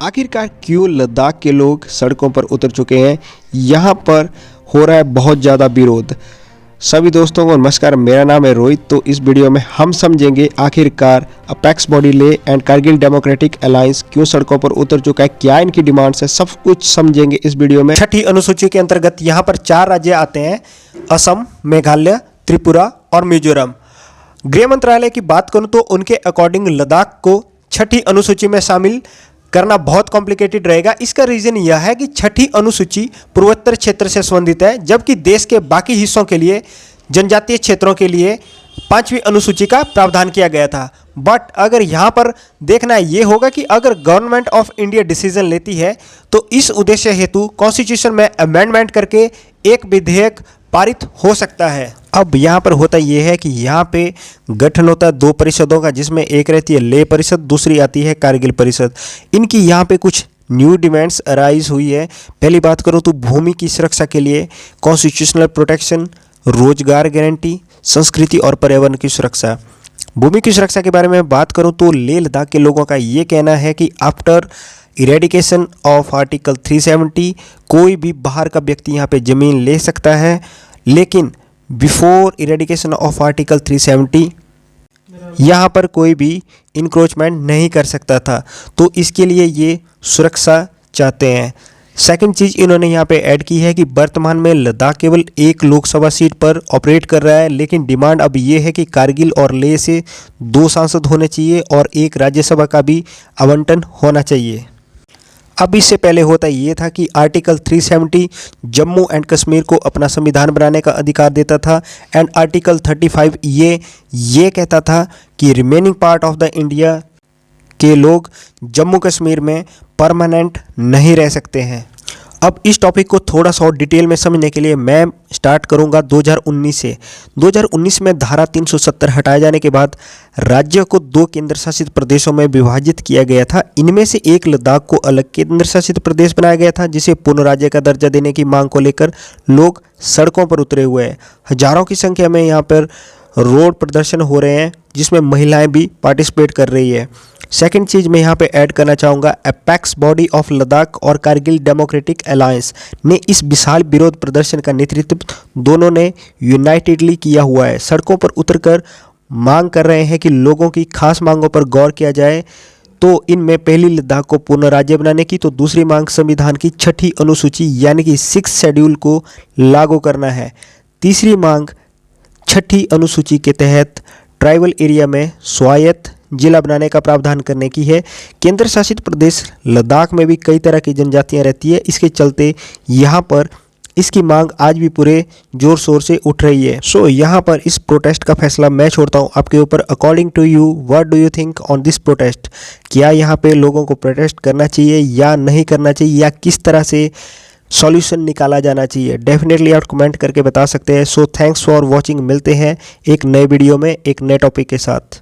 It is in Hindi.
आखिरकार क्यों लद्दाख के लोग सड़कों पर उतर चुके हैं। यहाँ पर हो रहा है बहुत ज़्यादा विरोध। सभी दोस्तों को नमस्कार, मेरा नाम है रोहित। तो इस वीडियो में हम समझेंगे आखिरकार अपेक्स बॉडी ले एंड कारगिल डेमोक्रेटिक अलायंस क्यों सड़कों पर उतर चुका है, क्या इनकी डिमांड्स है, सब कुछ समझेंगे इस वीडियो में। छठी अनुसूची के अंतर्गत यहाँ पर 4 राज्य आते हैं, असम, मेघालय, त्रिपुरा और मिजोरम। गृह मंत्रालय की बात करूँ तो उनके अकॉर्डिंग लद्दाख को छठी अनुसूची में शामिल करना बहुत कॉम्प्लिकेटेड रहेगा। इसका रीजन यह है कि छठी अनुसूची पूर्वोत्तर क्षेत्र से संबंधित है, जबकि देश के बाकी हिस्सों के लिए, जनजातीय क्षेत्रों के लिए 5वीं अनुसूची का प्रावधान किया गया था। बट अगर यहाँ पर देखना ये होगा कि अगर गवर्नमेंट ऑफ इंडिया डिसीजन लेती है तो इस उद्देश्य हेतु कॉन्स्टिट्यूशन में अमेंडमेंट करके एक विधेयक पारित हो सकता है। अब यहाँ पर होता यह है कि यहाँ पे गठन होता है 2 परिषदों का, जिसमें एक रहती है लेह परिषद, दूसरी आती है कारगिल परिषद। इनकी यहाँ पे कुछ न्यू डिमांड्स अराइज हुई है। पहली बात करूँ तो भूमि की सुरक्षा के लिए कॉन्स्टिट्यूशनल प्रोटेक्शन, रोजगार गारंटी, संस्कृति और पर्यावरण की सुरक्षा। भूमि की सुरक्षा के बारे में बात करूँ तो लेह लद्दाख के लोगों का ये कहना है कि आफ्टर इरेडिकेशन ऑफ आर्टिकल 370 कोई भी बाहर का व्यक्ति यहाँ पे ज़मीन ले सकता है, लेकिन बिफोर इरेडिकेशन ऑफ आर्टिकल 370 यहाँ पर कोई भी इंक्रोचमेंट नहीं कर सकता था। तो इसके लिए ये सुरक्षा चाहते हैं। सेकंड चीज़ इन्होंने यहाँ पे ऐड की है कि वर्तमान में लद्दाख केवल 1 लोकसभा सीट पर ऑपरेट कर रहा है, लेकिन डिमांड अब ये है कि कारगिल और लेह से 2 सांसद होने चाहिए और 1 राज्यसभा का भी आवंटन होना चाहिए। अब इससे पहले होता ये था कि आर्टिकल 370 जम्मू एंड कश्मीर को अपना संविधान बनाने का अधिकार देता था, एंड आर्टिकल 35 ये कहता था कि remaining part of the India के लोग जम्मू कश्मीर में परमानेंट नहीं रह सकते हैं। अब इस टॉपिक को थोड़ा सा और डिटेल में समझने के लिए मैं स्टार्ट करूंगा 2019 से। 2019 में धारा 370 हटाए जाने के बाद राज्य को 2 केंद्र शासित प्रदेशों में विभाजित किया गया था। इनमें से एक लद्दाख को अलग केंद्र शासित प्रदेश बनाया गया था, जिसे पूर्ण राज्य का दर्जा देने की मांग को लेकर लोग सड़कों पर उतरे हुए हैं। हजारों की संख्या में यहाँ पर रोड प्रदर्शन हो रहे हैं, जिसमें महिलाएं भी पार्टिसिपेट कर रही है। सेकंड चीज़ मैं यहाँ पे ऐड करना चाहूँगा, अपेक्स बॉडी ऑफ लद्दाख और कारगिल डेमोक्रेटिक अलायंस ने इस विशाल विरोध प्रदर्शन का नेतृत्व दोनों ने यूनाइटेडली किया हुआ है। सड़कों पर उतरकर मांग कर रहे हैं कि लोगों की खास मांगों पर गौर किया जाए। तो इनमें पहली लद्दाख को पूर्ण राज्य बनाने की, तो दूसरी मांग संविधान की छठी अनुसूची यानी कि 6th शेड्यूल को लागू करना है। तीसरी मांग छठी अनुसूची के तहत ट्राइबल एरिया में स्वायत्त जिला बनाने का प्रावधान करने की है। केंद्र शासित प्रदेश लद्दाख में भी कई तरह की जनजातियां रहती है, इसके चलते यहाँ पर इसकी मांग आज भी पूरे जोर शोर से उठ रही है। सो यहाँ पर इस प्रोटेस्ट का फैसला मैं छोड़ता हूँ आपके ऊपर। According to you, what do you think on this protest? क्या यहाँ पे लोगों को प्रोटेस्ट करना चाहिए या नहीं करना चाहिए, या किस तरह से सॉल्यूशन निकाला जाना चाहिए? डेफिनेटली आप कमेंट करके बता सकते हैं। So thanks for watching. मिलते हैं एक नए वीडियो में एक नए टॉपिक के साथ।